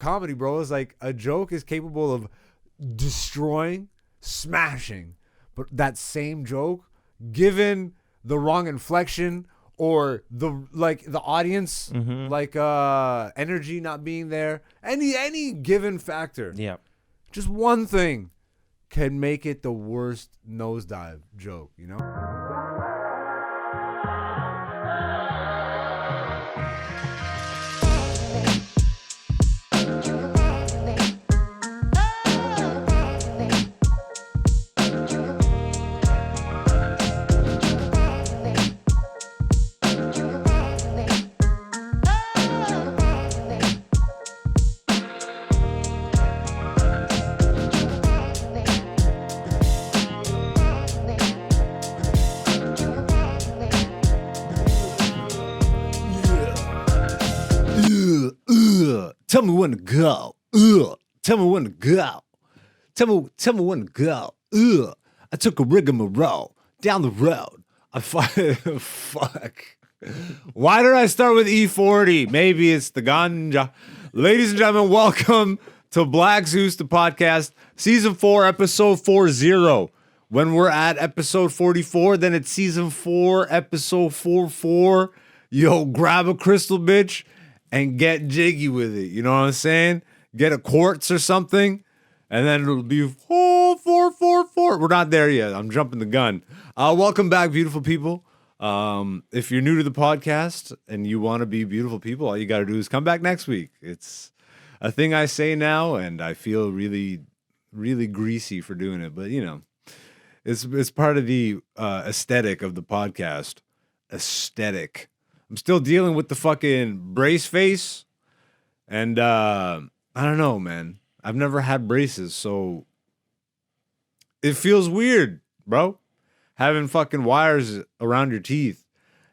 comedy, bro. Is like a joke is capable of destroying, smashing, but that same joke, given the wrong inflection or the audience energy not being there, any given factor, just one thing can make it the worst nosedive joke, you know? Tell me when to go. Tell me when to go. Tell me when to go. I took a rigmarole down the road. Fuck. Why did I start with E40? Maybe it's the ganja. Ladies and gentlemen, welcome to Black Zeus, the podcast, season 4, episode 40. When we're at episode 44, then it's season 4, episode 44. Yo, grab a crystal, bitch, and get jiggy with it. You know what I'm saying? Get a quartz or something, and then it'll be 444. We're not there yet. I'm jumping the gun. Welcome back, beautiful people. If you're new to the podcast and you want to be beautiful people, all you got to do is come back next week. It's a thing I say now, and I feel really, really greasy for doing it. But, you know, it's part of the aesthetic of the podcast. Aesthetic. I'm still dealing with the fucking brace face. And I don't know, man. I've never had braces, so it feels weird, bro. Having fucking wires around your teeth.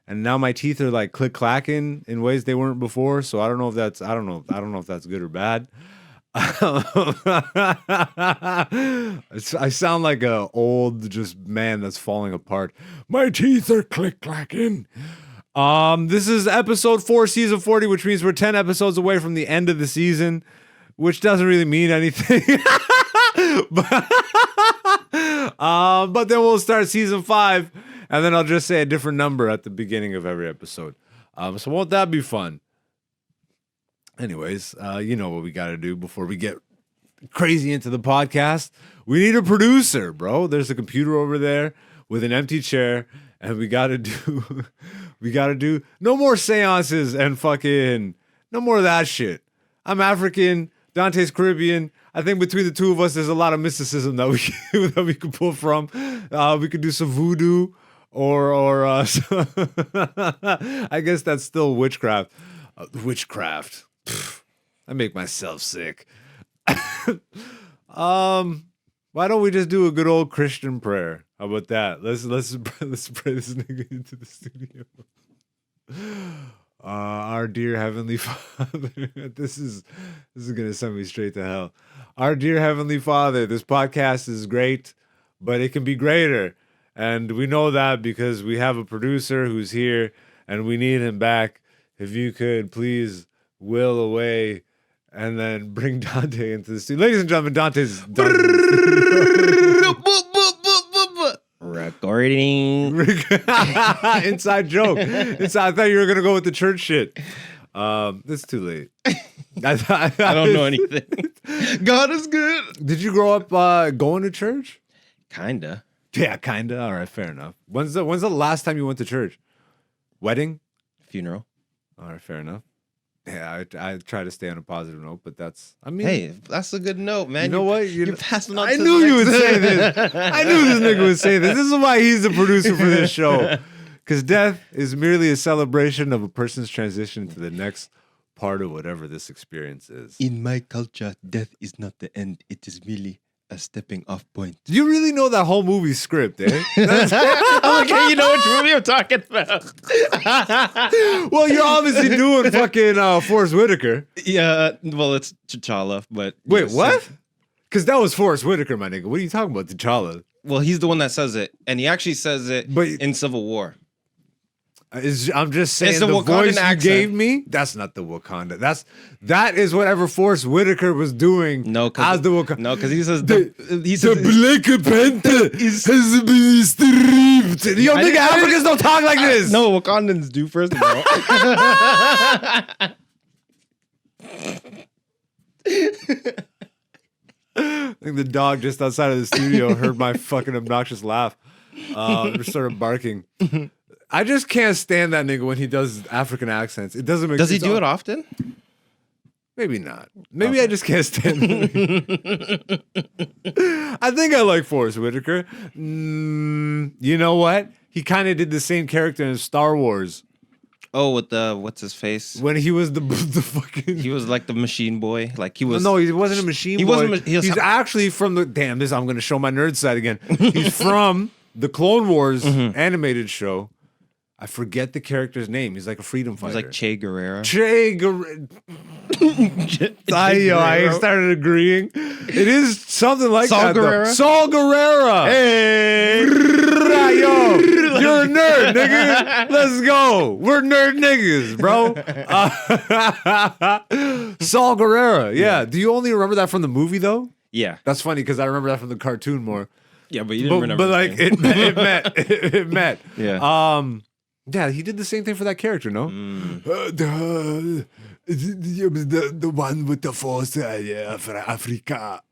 And now my teeth are like click-clacking in ways they weren't before. So I don't know if that's good or bad. I sound like a old just man that's falling apart. My teeth are click-clacking. This is episode 4, season 40, which means we're 10 episodes away from the end of the season, which doesn't really mean anything. But then we'll start season 5, and then I'll just say a different number at the beginning of every episode. So won't that be fun? Anyways, you know what we got to do before we get crazy into the podcast. We need a producer, bro. There's a computer over there with an empty chair, and we got to do no more seances and fucking no more of that shit. I'm African, Dante's Caribbean. I think between the two of us, there's a lot of mysticism that we could pull from. We could do some voodoo or I guess that's still witchcraft. Witchcraft. I make myself sick. Why don't we just do a good old Christian prayer? How about that? Let's pray this nigga into the studio. Our dear Heavenly Father, this is gonna send me straight to hell. Our dear Heavenly Father, this podcast is great, but it can be greater, and we know that because we have a producer who's here, and we need him back. If you could please will away, and then bring Dante into the studio. Ladies and gentlemen, Dante's recording. Inside joke. I thought you were gonna go with the church shit. It's too late. I don't know anything. God is good. Did you grow up going to church? Kinda. Yeah, kinda. All right, fair enough. When's the last time you went to church? Wedding? Funeral. All right, fair enough. Yeah, I try to stay on a positive note, but hey, that's a good note, man. You know what? You're passing on. I knew you would say this. I knew this nigga would say this. This is why he's the producer for this show. Because death is merely a celebration of a person's transition to the next part of whatever this experience is. In my culture, death is not the end. It is merely a stepping off point. Do you really know that whole movie script, eh? Okay, you know which movie I'm talking about. Well, you're obviously doing fucking Forrest Whitaker. Yeah, well, it's T'Challa, but... Wait, what? Because that was Forrest Whitaker, my nigga. What are you talking about, T'Challa? Well, he's the one that says it, and he actually says it in Civil War. I'm just saying It's the the Wakandan voice you accent. gave me. That's not the Wakanda. That is whatever Forrest Whitaker was doing. No, as the Wakanda. No, because he says The Black Panther has been stripped. Yo, nigga, Africans don't talk like this. No, Wakandans do, first of all. I think the dog just outside of the studio heard my fucking obnoxious laugh. Just started barking. I just can't stand that nigga when he does African accents. It doesn't make Does he sense. do it often? Maybe not. Maybe I just can't stand him. I think I like Forrest Whitaker. You know what? He kind of did the same character in Star Wars Oh, with the what's his face? when he was the fucking. He was like the machine boy. Like he was. No, he wasn't a machine He boy. wasn't. He was, He's actually from the. Damn, this I'm going to show my nerd side again. He's from the Clone Wars animated show. I forget the character's name. He's like a freedom He fighter. was like Che Guerrero. Che Guerrero. I started agreeing. It is something like Saul that. Guerrero? Saul Guerrero. Hey. Yo, you're a nerd, nigga. Let's go. We're nerd niggas, bro. Saul Guerrero. Yeah. Do you only remember that from the movie, though? Yeah. That's funny because I remember that from the cartoon more. Yeah, but you didn't remember. But like it met. It met. Yeah. Yeah, he did the same thing for that character, no? The one with the force for Africa.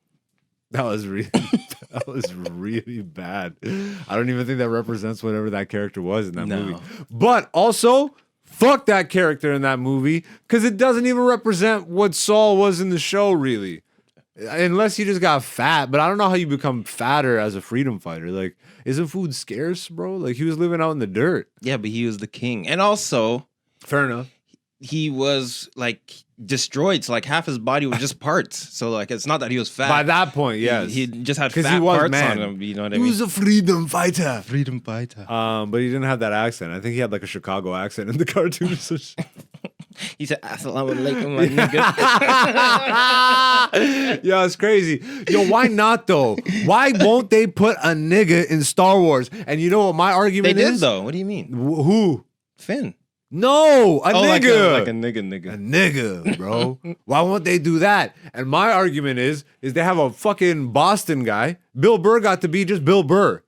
That was really bad. I don't even think that represents whatever that character was in that movie. But also, fuck that character in that movie because it doesn't even represent what Saul was in the show, really. Unless he just got fat, but I don't know how you become fatter as a freedom fighter. Like, isn't food scarce, bro? Like, he was living out in the dirt. Yeah, but he was the king, and also, fair enough. He was like destroyed. So like half his body was just parts. So like it's not that he was fat. By that point, yes, he just had 'Cause fat he was parts man. on him. You know what I He mean? was a freedom fighter. Freedom fighter. But he didn't have that accent. I think he had like a Chicago accent in the cartoon. He said, "Assalamu alaikum, my nigga." Yeah, it's crazy. Yo, why not though? Why won't they put a nigga in Star Wars? And you know what my They argument did is? though. What do you mean? Who? Finn. No, a nigga. Like a nigga. A nigga, bro. Why won't they do that? And my argument is they have a fucking Boston guy. Bill Burr got to be just Bill Burr.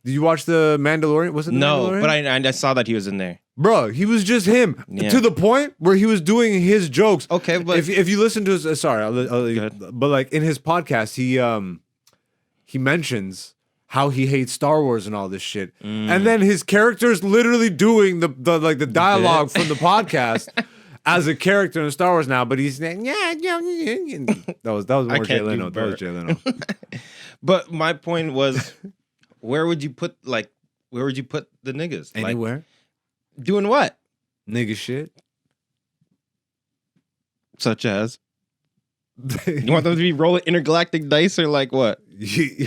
Did you watch the Mandalorian? Was it the No, Mandalorian? but I saw that he was in there. Bro, he was just him Yeah. to the point where he was doing his jokes. Okay, but if you listen to his, sorry, Go ahead. but like in his podcast, he mentions how he hates Star Wars and all this shit, and then his character's literally doing the dialogue from the podcast as a character in Star Wars now. But he's saying, that was more Jay can't do Leno. That was Bert. Jay Leno. But my point was, where would you put the niggas? Anywhere, Like, doing what? nigga shit. Such as? You want them to be rolling intergalactic dice or like what?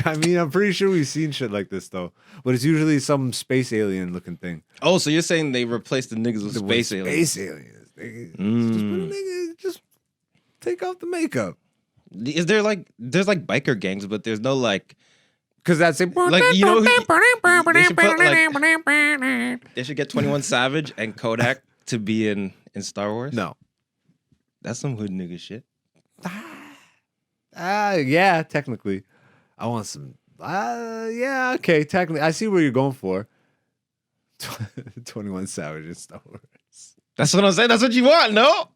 I mean, I'm pretty sure we've seen shit like this though, but it's usually some space alien looking thing. Oh, so you're saying they replaced the niggas with space aliens? Space aliens. Just put a nigga, just take off the makeup. Is there like there's like biker gangs, but there's no like Because that's it. like you know they should put like they should get 21 Savage and Kodak to be in Star Wars. No. That's some hood nigga shit. Yeah, technically. I want some. Yeah, okay, technically. I see where you're going for. 21 Savage in Star Wars. That's what I'm saying. That's what you want, no?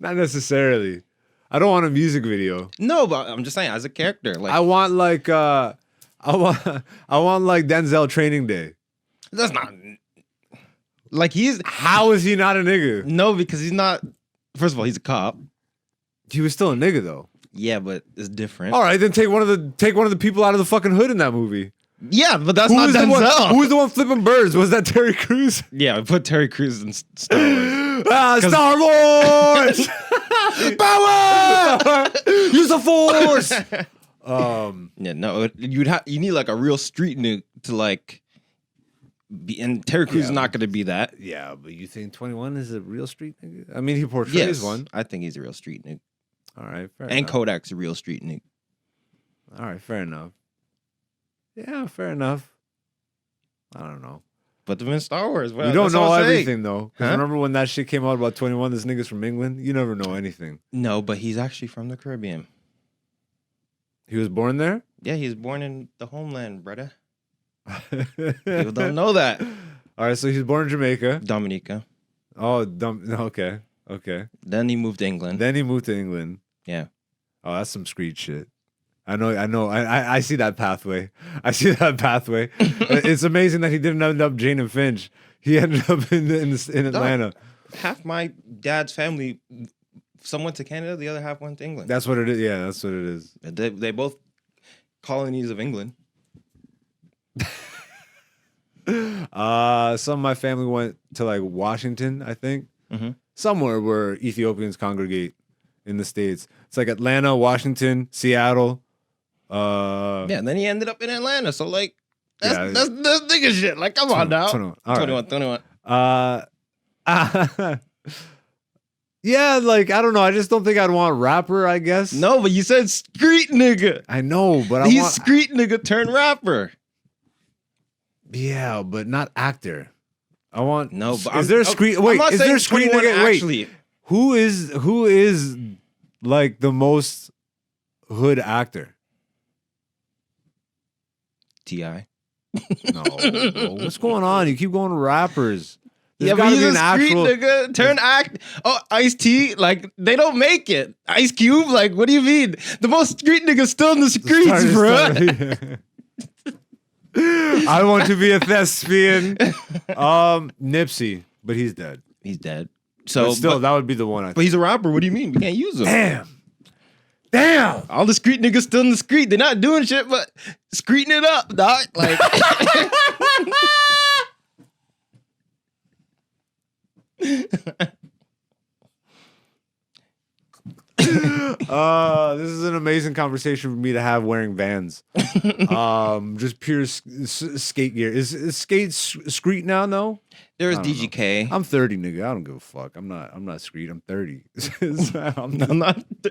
Not necessarily. I don't want a music video. No, but I'm just saying as a character, like I want like I want like Denzel Training Day. that's not like he's How is he not a nigga? no because he's not. First of all, he's a cop. He was still a nigga though. Yeah, but it's different. All right, then take one of the people out of the fucking hood in that movie. Yeah, but that's Who not was the one? Denzel. Who was the one flipping birds? Was that Terry Crews? Yeah, we put Terry Crews in Star Wars. Star Wars! Power! Use the force! Yeah, no, you need like a real street nigga to like be, and Terry Crews is not going to be that. Yeah, but you think 21 is a real street nigga? I mean, he portrays Yes, one. I think he's a real street nigga. All right, fair And enough. Kodak's a real street nigga. All right, fair enough. Yeah, fair enough. I don't know. Put them in Star Wars. Well, You don't that's know what I'm saying. everything though. 'Cause Huh? remember when that shit came out about 21? This nigga's from England. You never know anything. No, but he's actually from the Caribbean. He was born there. Yeah, he was born in the homeland, brother. People don't know that. All right, so he's born in Jamaica. Dominica. Oh, okay. Then he moved to England. Then he moved to England. Yeah. Oh, that's some street shit. I know. I see that pathway. It's amazing that he didn't end up Jane and Finch. He ended up in Atlanta. Half my dad's family, some went to Canada, the other half went to England. That's what it is. Yeah, that's what it is. They both colonies of England. Some of my family went to like Washington, I think. Mm-hmm. Somewhere where Ethiopians congregate in the States. It's like Atlanta, Washington, Seattle. Yeah, and then he ended up in Atlanta. So like that's Yeah. that's nigga shit. Like, come on now. 21. All right. 21. Yeah, like I don't know. I just don't think I'd want rapper, I guess. No, but you said street nigga. I know, but He's I want street nigga turned rapper. Yeah, but not actor. I want No, but is there a street I'm wait, not is there saying a street 21 nigga? Wait. actually. Who is like the most hood actor? T.I. No. Bro, what's going on? You keep going to rappers. There's Yeah, but gotta he's be a an street actual nigga turn act. Oh, Ice-T, like they don't make it. Ice Cube, like what do you mean? The most street niggas still in the streets, bro. I want to be a thespian. Nipsey, but he's dead. He's dead. But So still, but, that would be the one. but he's a rapper. What do you mean? We can't use him. Damn. All the street niggas still in the street. They're not doing shit, but streeting it up, dog. Like This is an amazing conversation for me to have wearing Vans. Just pure skate gear. Is skate street now? No. there's I don't know. DGK. I'm 30, nigga. I don't give a fuck. I'm not street. I'm 30.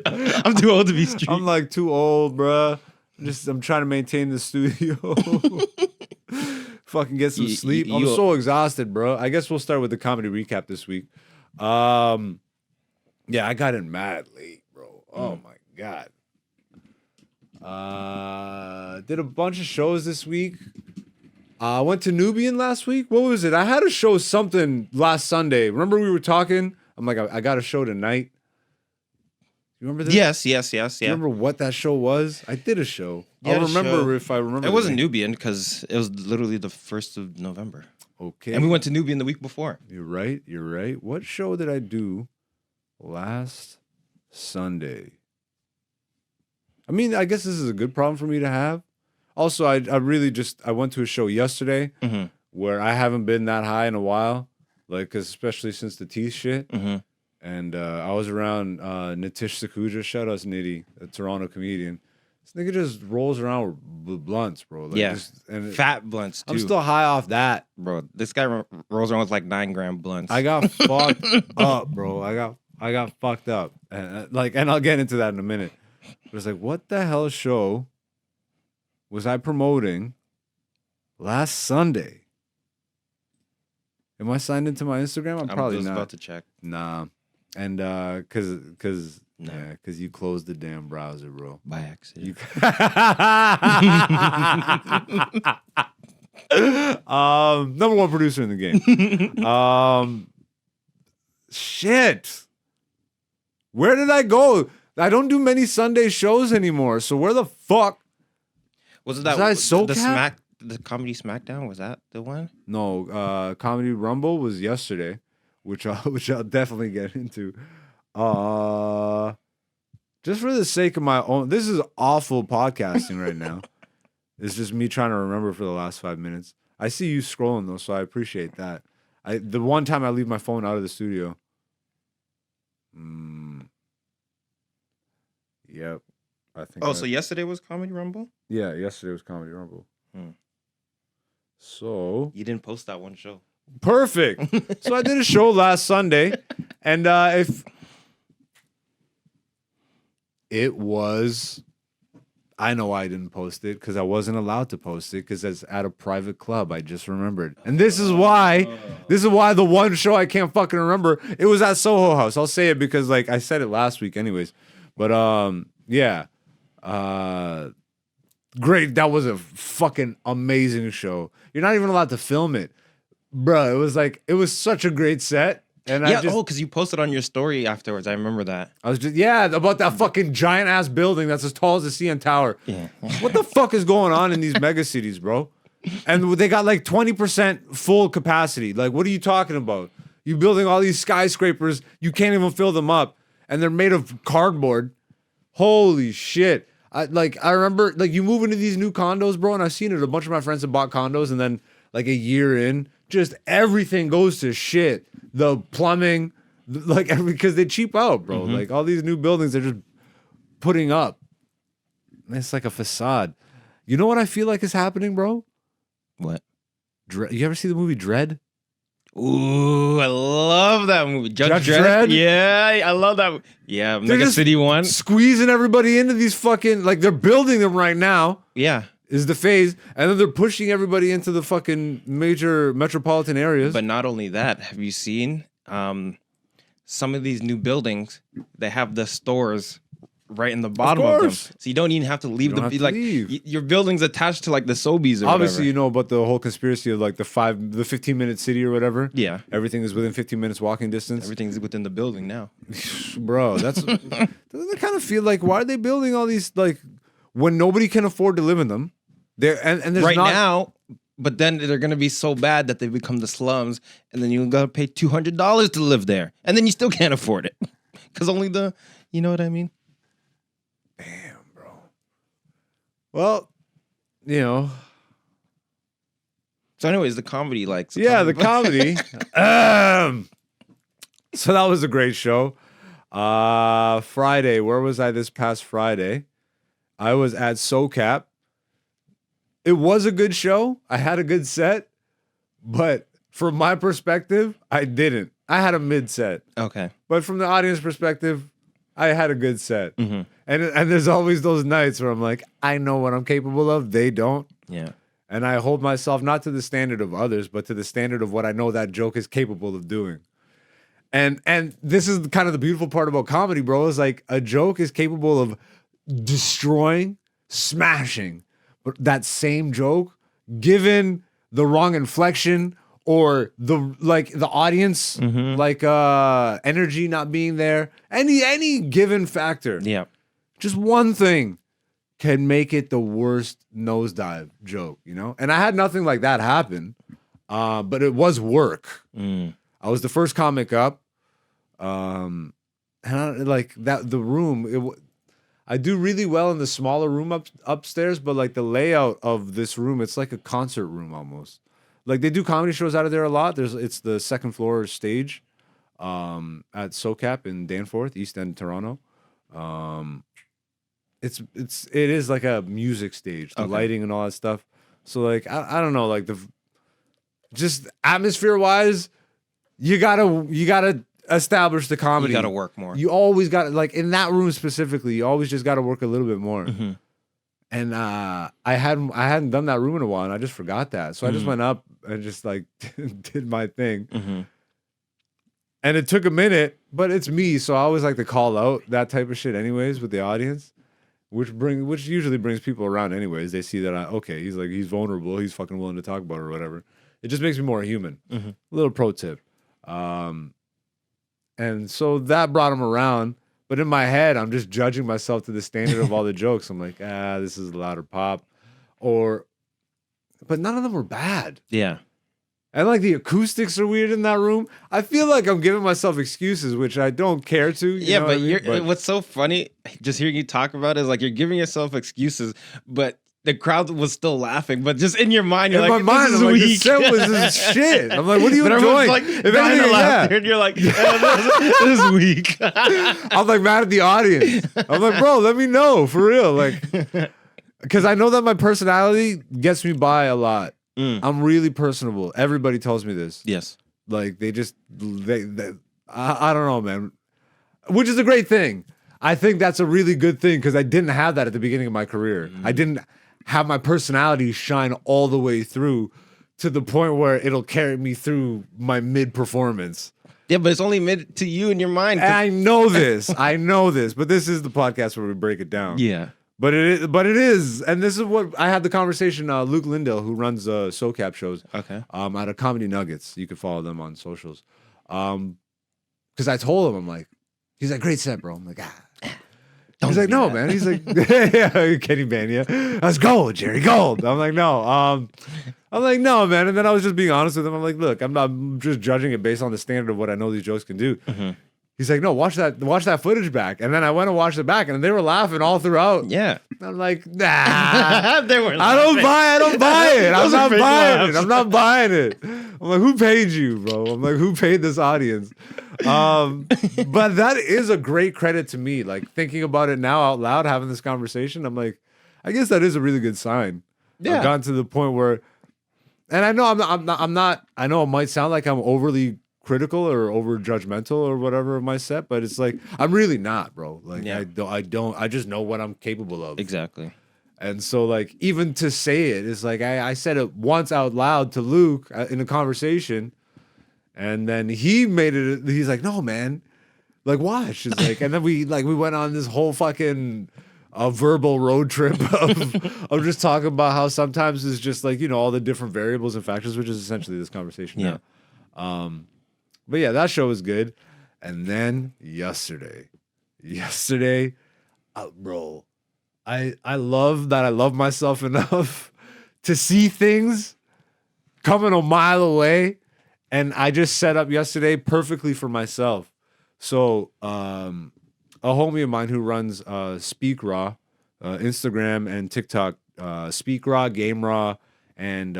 I'm too old to be street. I'm like too old, bruh. I'm trying to maintain the studio. Fucking get some sleep. I'm so exhausted, bro. I guess we'll start with the comedy recap this week. Yeah, I got in mad late, bro. Oh my god. Did a bunch of shows this week. I went to Nubian last week. What was it? I had a show something last Sunday. Remember we were talking? I'm like, I got a show tonight. You remember this? Yes. Do you remember what that show was? I did a show. You had I'll a remember show. if I remember. It wasn't the name. Nubian because it was literally the 1st of November. Okay. And we went to Nubian the week before. You're right. What show did I do last Sunday? I mean, I guess this is a good problem for me to have. Also, I really I went to a show yesterday Mm-hmm. where I haven't been that high in a while, like, 'cause especially since the teeth shit. Mm-hmm. And I was around Nitish Sakuja. Shout out to Nitty, a Toronto comedian. This nigga just rolls around with blunts, bro. Like, Yeah. and Fat blunts, too. I'm still high off that. Bro, this guy rolls around with like 9-gram blunts. I got fucked up, bro. I got fucked up, and I'll get into that in a minute. But it's like, what the hell show was I promoting last Sunday? Am I signed into my Instagram? I'm probably just not. about to check. Nah, and cause you closed the damn browser, bro. By accident. You... Number one producer in the game. Shit. Where did I go? I don't do many Sunday shows anymore. So where the fuck? Was it that the comedy Smackdown? Was that the one? No, Comedy Rumble was yesterday, which I'll definitely get into. Just for the sake of my own, this is awful podcasting right now. It's just me trying to remember for the last 5 minutes. I see you scrolling though, so I appreciate that. The one time I leave my phone out of the studio. Yep. I think. So yesterday was Comedy Rumble? Yeah, yesterday was Comedy Rumble. Hmm. So You didn't post that one show. perfect. So I did a show last Sunday, and if it was, I know I didn't post it because I wasn't allowed to post it because it's at a private club. I just remembered. And this is why the one show I can't fucking remember, it was at Soho House. I'll say it because like I said it last week anyways. But yeah. Great. That was a fucking amazing show. You're not even allowed to film it. Bro, it was such a great set. And yeah, because you posted on your story afterwards. I remember that. I was just, about that fucking giant ass building that's as tall as the CN Tower. Yeah. What the fuck is going on in these mega cities, bro? And they got like 20% full capacity. Like, what are you talking about? You building all these skyscrapers, you can't even fill them up, and they're made of cardboard. Holy shit. I remember, like, you move into these new condos, bro, and I've seen it. A bunch of my friends have bought condos, and then, like, a year in, just everything goes to shit. The plumbing, like, because they cheap out, bro. Mm-hmm. Like, all these new buildings they're just putting up. It's like a facade. You know what I feel like is happening, bro? What? You ever see the movie Dredd? Ooh, I love that movie. Judge Dredd? Yeah, I love that. Yeah, They're Mega just City 1. Squeezing everybody into these fucking, like, they're building them right now. Yeah. Is the phase, and then they're pushing everybody into the fucking major metropolitan areas. But not only that, have you seen some of these new buildings? They have the stores right in the bottom of them, so you don't even have to leave your building's attached to like the Sobeys or obviously whatever. You know about the whole conspiracy of like the 15-minute city or whatever. Yeah, everything is within 15 minutes walking distance. Everything's within the building now. Bro, that's doesn't it kind of feel like, why are they building all these, like, when nobody can afford to live in them? And there's right now, but then they're gonna be so bad that they become the slums, and then you gotta pay $200 to live there, and then you still can't afford it because only you know what I mean? Damn, bro. Well, you know. So, anyways, the comedy, like, the comedy. So that was a great show. Friday, where was I this past Friday? I was at SoCap. It was a good show. I had a good set, but from my perspective, I didn't. I had a mid set. Okay. But from the audience perspective, I had a good set. Mm-hmm. And there's always those nights where I'm like, I know what I'm capable of. They don't. Yeah. And I hold myself not to the standard of others, but to the standard of what I know that joke is capable of doing. And this is kind of the beautiful part about comedy, bro, is like a joke is capable of destroying, smashing. But that same joke, given the wrong inflection or the audience energy not being there, any given factor, yeah, just one thing can make it the worst nosedive joke, you know? And I had nothing like that happen, but it was work. I was the first comic up, and the room. I do really well in the smaller room upstairs, but like the layout of this room, it's like a concert room almost. Like they do comedy shows out of there a lot. It's the second floor stage, at SoCap in Danforth, East End, Toronto. It is like a music stage, the lighting and all that stuff. So like I don't know, like just atmosphere wise, you gotta establish the comedy. You gotta work more. You always got, like, in that room specifically, you always just gotta work a little bit more. Mm-hmm. And I hadn't done that room in a while, and I just forgot that. So I just went up and just like did my thing. Mm-hmm. And it took a minute, but it's me, so I always like to call out that type of shit anyways with the audience, which usually brings people around anyways. They see that he's vulnerable, he's fucking willing to talk about it or whatever. It just makes me more human. Mm-hmm. Little pro tip. And so that brought him around. But in my head, I'm just judging myself to the standard of all the jokes. I'm like, this is louder pop. But none of them were bad. Yeah. And like the acoustics are weird in that room. I feel like I'm giving myself excuses, which I don't care to. You know what I mean? What's so funny, just hearing you talk about it, is like you're giving yourself excuses, but the crowd was still laughing. But just in your mind, you're like, this is weak. The set was this shit. I'm like, what are you enjoying? Like, if anything, and you're like, this is weak. I'm like mad at the audience. I'm like, bro, let me know for real, like, because I know that my personality gets me by a lot. I'm really personable. Everybody tells me this. Yes. Like I don't know, man. Which is a great thing. I think that's a really good thing because I didn't have that at the beginning of my career. I didn't have my personality shine all the way through to the point where it'll carry me through my mid performance. Yeah, but it's only mid to you in your mind. I know this. I know this. But this is the podcast where we break it down. Yeah. But it is. And this is what I had the conversation. Luke Lindell, who runs SoCap shows. Okay. Out of Comedy Nuggets. You can follow them on socials. Because I told him, he's like, great set, bro. I'm like, He's like, no, man. He's like, yeah, Kenny Bania. Let's go, Jerry Gold. I'm like, no. I'm like, no, man. And then I was just being honest with him. I'm like, look, I'm just judging it based on the standard of what I know these jokes can do. Mm-hmm. He's like, no, watch that footage back. And then I went and watched it back, and they were laughing all throughout. Yeah. I'm like, nah. They were laughing. I don't buy it. I'm not buying it. I'm not buying it. I'm like, who paid you, bro? I'm like, who paid this audience? But that is a great credit to me. Like, thinking about it now out loud, having this conversation, I'm like, I guess that is a really good sign. Yeah. I've gotten to the point where, and I know I'm not. I know it might sound like I'm overly critical or over judgmental or whatever of my set, but it's like I'm really not, bro. Like I just know what I'm capable of. Exactly. And so like even to say it is like I said it once out loud to Luke in a conversation, and then he made it. He's like, no, man, like watch. It's like, and then we went on this whole fucking verbal road trip of just talking about how sometimes it's just like, all the different variables and factors, which is essentially this conversation now. But yeah, that show was good. And then yesterday, bro, I love that I love myself enough to see things coming a mile away. And I just set up yesterday perfectly for myself. So a homie of mine who runs Speak Raw, Instagram and TikTok, Speak Raw, Game Raw, and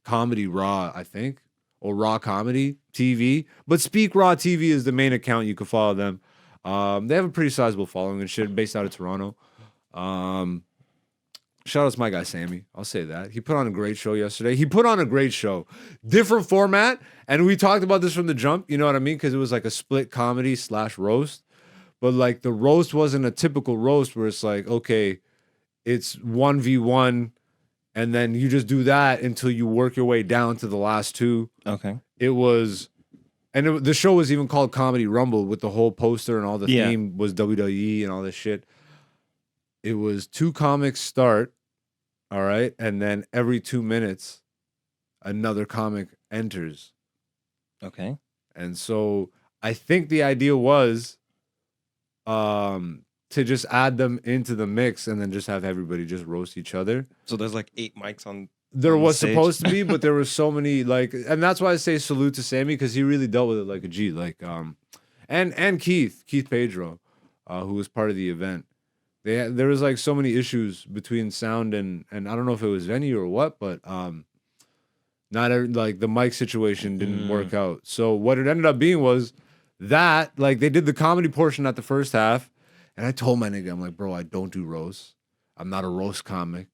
Comedy Raw, I think. Or Raw Comedy TV, but Speak Raw TV is the main account. You can follow them. They have a pretty sizable following and shit, based out of Toronto. Shout out to my guy Sammy. I'll say that he put on a great show yesterday. He put on a great show, different format, and we talked about this from the jump. You know what I mean? Because it was like a split comedy / roast, but like the roast wasn't a typical roast where it's like, okay, it's 1v1. And then you just do that until you work your way down to the last two. Okay. It was, the show was even called Comedy Rumble with the whole poster and all the theme was WWE and all this shit. It was 2 comics start, all right? And then every 2 minutes, another comic enters. Okay. And so I think the idea was to just add them into the mix and then just have everybody just roast each other. So there's like 8 mics on. There was stage. supposed to be, but there were so many and that's why I say salute to Sammy because he really dealt with it like a G. And Keith Pedro, who was part of the event. There was like so many issues between sound and I don't know if it was venue or what, but the mic situation didn't work out. So what it ended up being was that they did the comedy portion at the first half. And I told my nigga, I'm like, bro, I don't do roasts. I'm not a roast comic.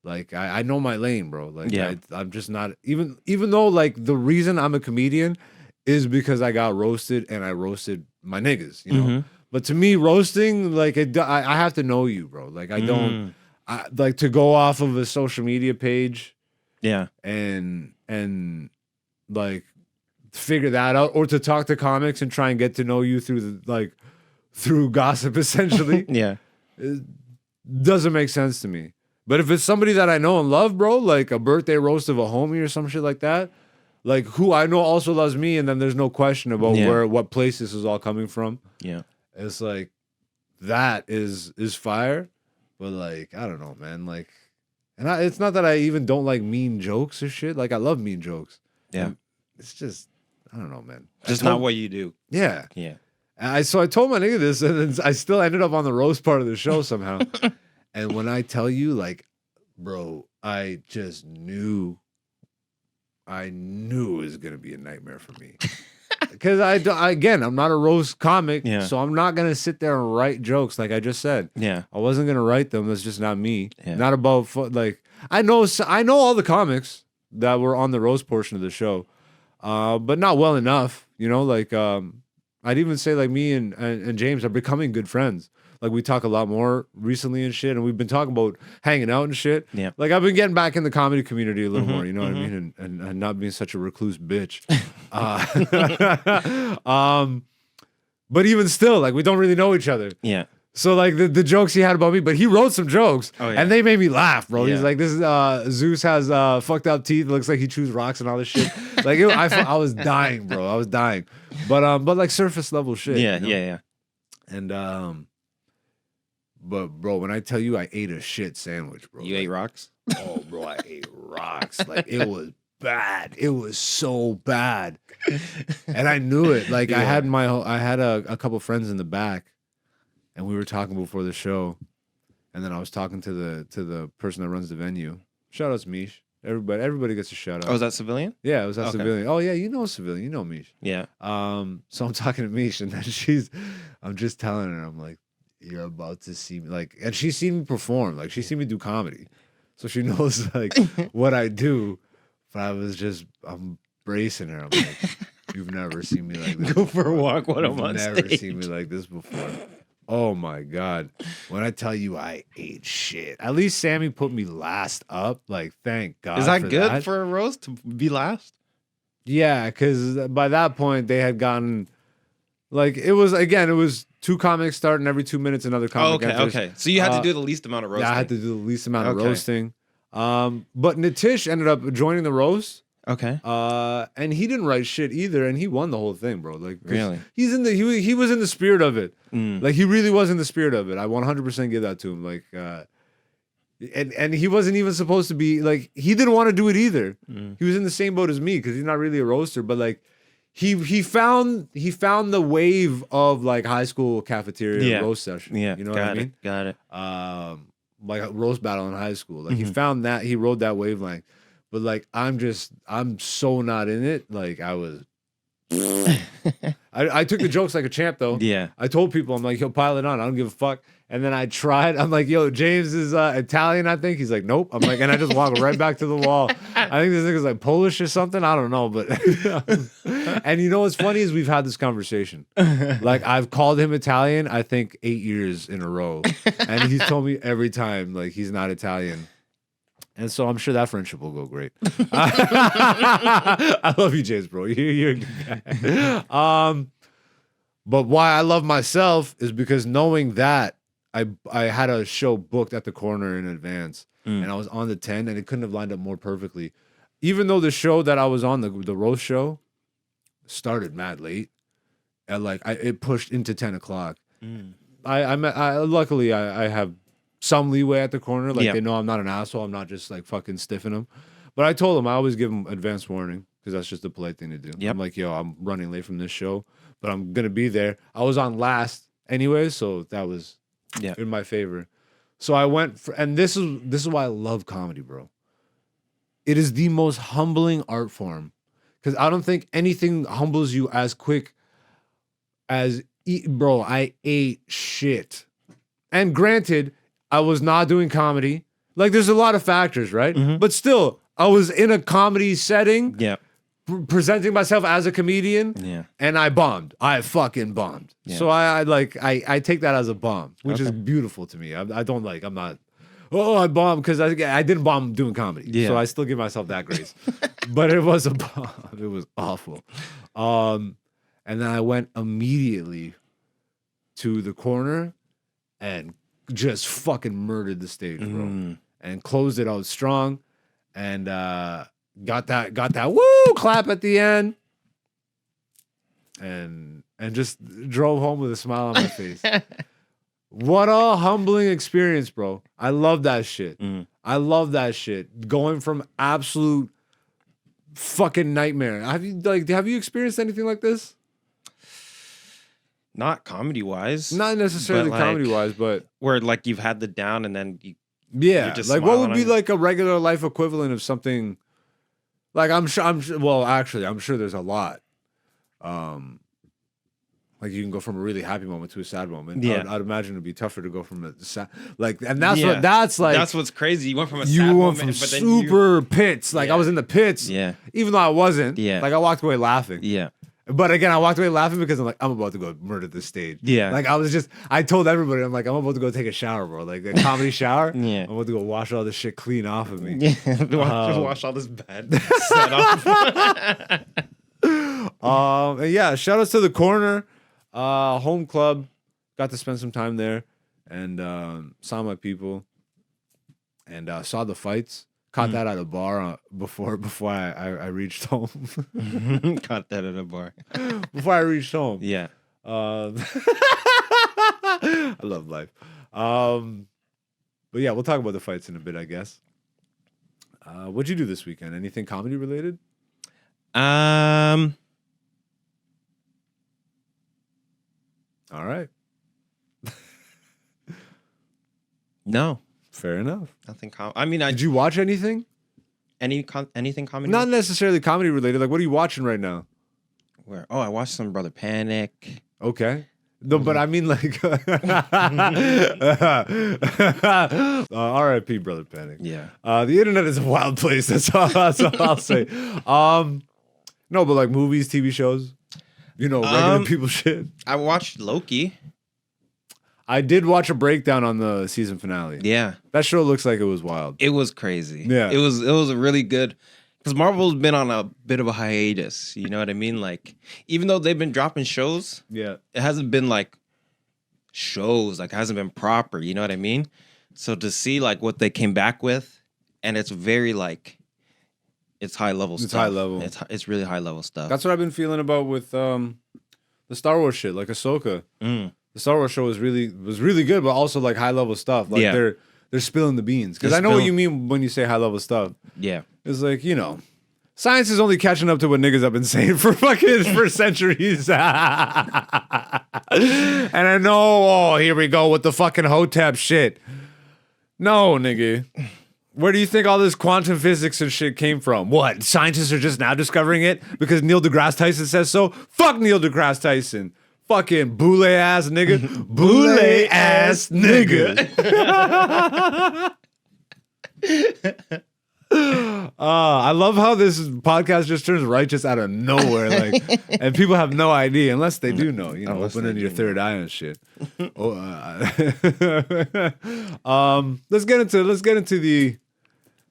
Like, I know my lane, bro. Like, I'm just not, even though, the reason I'm a comedian is because I got roasted and I roasted my niggas, you know? Mm-hmm. But to me, roasting, I have to know you, bro. Like, I don't, to go off of a social media page. Yeah. And figure that out. Or to talk to comics and try and get to know you through gossip, essentially. Yeah. It doesn't make sense to me. But if it's somebody that I know and love, bro, like a birthday roast of a homie or some shit like that, who I know also loves me, and then there's no question about what place this is all coming from. Yeah. It's that is fire. But I don't know, man. It's not that I even don't like mean jokes or shit. I love mean jokes. Yeah. And it's just, I don't know, man. Just not what you do. Yeah. Yeah. So I told my nigga this, and then I still ended up on the roast part of the show somehow. And when I tell you, bro, I just knew it was gonna be a nightmare for me. Because I'm not a roast comic, so I'm not gonna sit there and write jokes like I just said. Yeah, I wasn't gonna write them. That's just not me. Yeah. Not about I know all the comics that were on the roast portion of the show, but not well enough. You know, I'd even say like me and James are becoming good friends. Like we talk a lot more recently and shit, and we've been talking about hanging out and shit. Yeah. Like I've been getting back in the comedy community a little more, you know what I mean, and not being such a recluse bitch. But even still, like we don't really know each other. Yeah. So like the jokes he had about me, but he wrote some jokes, and they made me laugh, bro. Yeah. He's like, this is Zeus has fucked up teeth, looks like he chews rocks and all this shit. Like I was dying, bro. I was dying, but like surface level shit. Yeah, you know? yeah. And but bro, when I tell you I ate a shit sandwich, bro. You ate rocks? Oh, bro, I ate rocks. Like it was bad. It was so bad, and I knew it. Like I had a couple friends in the back, and we were talking before the show, and then I was talking to the person that runs the venue. Shout out to Mish. Everybody gets a shout out. Oh, is that civilian? Yeah, it was that civilian. Oh yeah, you know civilian. You know Mish. Yeah. So I'm talking to Mish, and then I'm just telling her, I'm like, you're about to see me, like, and she's seen me perform, like she's seen me do comedy, so she knows like what I do. But I'm bracing her. I'm like, you've never seen me like this. Go for a walk when I'm on Never stage. seen me like this before. Oh my God. When I tell you I ate shit, at least Sammy put me last up. Like, thank God. Is that for good that. for a roast to be last? Yeah, because by that point they had gotten, like, it was 2 comics starting every 2 minutes, another comic. Okay. So you had to do the least amount of roasting. Yeah, I had to do the least amount of Okay. roasting. But Nitish ended up joining the roast. Okay. And he didn't write shit either, and he won the whole thing, bro. Like, 'cause Really? he was in the spirit of it. Mm. Like, he really was in the spirit of it. I 100% give that to him. Like, and he wasn't even supposed to be, like, he didn't want to do it either. Mm. He was in the same boat as me because he's not really a roaster, but like, he found the wave of like high school cafeteria roast session. Yeah. You know what I mean? Got it. Like a roast battle in high school. Like he found that, he rode that wavelength. But like I'm so not in it. Like I was I took the jokes like a champ though. Yeah. I told people, I'm like, yo, pile it on. I don't give a fuck. And then I tried. I'm like, yo, James is Italian, I think. He's like, nope. I'm like, and I just walk right back to the wall. I think this nigga's like Polish or something. I don't know. But and you know what's funny is we've had this conversation. Like I've called him Italian, I think 8 years in a row. And he's told me every time like he's not Italian. And so I'm sure that friendship will go great. I love you, James, bro. You're a good guy. But why I love myself is because knowing that I had a show booked at the corner in advance, and I was on the 10, and it couldn't have lined up more perfectly. Even though the show that I was on, the roast show, started mad late, and like it pushed into 10 o'clock. Luckily I have some leeway at the corner, like they know I'm not an asshole. I'm not just like fucking stiffing them. But I told them I always give them advance warning because that's just the polite thing to do. Yep. I'm like, yo, I'm running late from this show, but I'm gonna be there. I was on last anyway, so that was in my favor. So I went for, and this is why I love comedy, bro. It is the most humbling art form because I don't think anything humbles you as quick as bro. I ate shit, and granted, I was not doing comedy. Like, there's a lot of factors, right? But still, I was in a comedy setting. Yeah. Presenting myself as a comedian, and I bombed. I fucking bombed. Yeah. So I take that as a bomb, which is beautiful to me. I don't like. I'm not. Oh, I bombed because I didn't bomb doing comedy. Yeah. So I still give myself that grace. But it was a bomb. It was awful. And then I went immediately to the corner and just fucking murdered the stage, bro, and closed it out strong, and got that woo clap at the end, and just drove home with a smile on my face. What a humbling experience, bro. I love that shit. I love that shit. Going from absolute fucking nightmare. Have you experienced anything like this? Not comedy wise. Not necessarily but, like, comedy wise, but where like you've had the down and then you yeah, just like what would smiling be on- like a regular life equivalent of something? Like I'm sure. Well, actually, I'm sure there's a lot. Like you can go from a really happy moment to a sad moment. Yeah. I'd imagine it'd be tougher to go from a sad, like, and that's Yeah. what that's like. that's what's crazy. You went from a You sad went moment, from but then you super pits. Like I Yeah. was in the pits. Yeah. Even though I wasn't. Yeah. Like I walked away laughing. Yeah. But again, I walked away laughing because I'm like, I'm about to go murder this stage. Yeah. Like I told everybody, I'm like, I'm about to go take a shower, bro. Like a comedy shower. Yeah. I'm about to go wash all this shit clean off of me. Yeah. Wash all this bad set off. And yeah, shout outs to the corner, home club. Got to spend some time there and saw my people and saw the fights. Caught that at a bar before I reached home. Caught that at a bar. Before I reached home. Yeah. I love life. But yeah, we'll talk about the fights in a bit, I guess. What'd you do this weekend? Anything comedy related? Um. All right. No. Fair enough. Nothing. I mean, Did you watch anything? anything comedy? Not necessarily comedy related. Like, what are you watching right now? Where? Oh, I watched some Brother Panic. Okay. No, but I mean, like, R.I.P. Brother Panic. Yeah. The internet is a wild place. That's all I'll say. No, but like movies, TV shows, regular people shit. I watched Loki. I did watch a breakdown on the season finale. Yeah. That show looks like it was wild. It was crazy. Yeah. It was a really good, because Marvel's been on a bit of a hiatus. You know what I mean? Like, even though they've been dropping shows, Yeah. it hasn't been like shows. Like, it hasn't been proper. You know what I mean? So to see like what they came back with, and it's very like, it's high level stuff. It's high level. It's really high level stuff. That's what I've been feeling about with the Star Wars shit, like Ahsoka. The Star Wars show was really good, but also like high level stuff. Like they're spilling the beans. Because I know what you mean when you say high level stuff. Yeah. It's like, science is only catching up to what niggas have been saying for centuries. And I know, here we go with the fucking Hotep shit. No, nigga. Where do you think all this quantum physics and shit came from? What? Scientists are just now discovering it because Neil deGrasse Tyson says so? Fuck Neil deGrasse Tyson. Fucking boule ass nigga. Boule ass nigga. I love how this podcast just turns righteous out of nowhere, like, and people have no idea unless they do know. Opening your third eye and shit. Let's get into the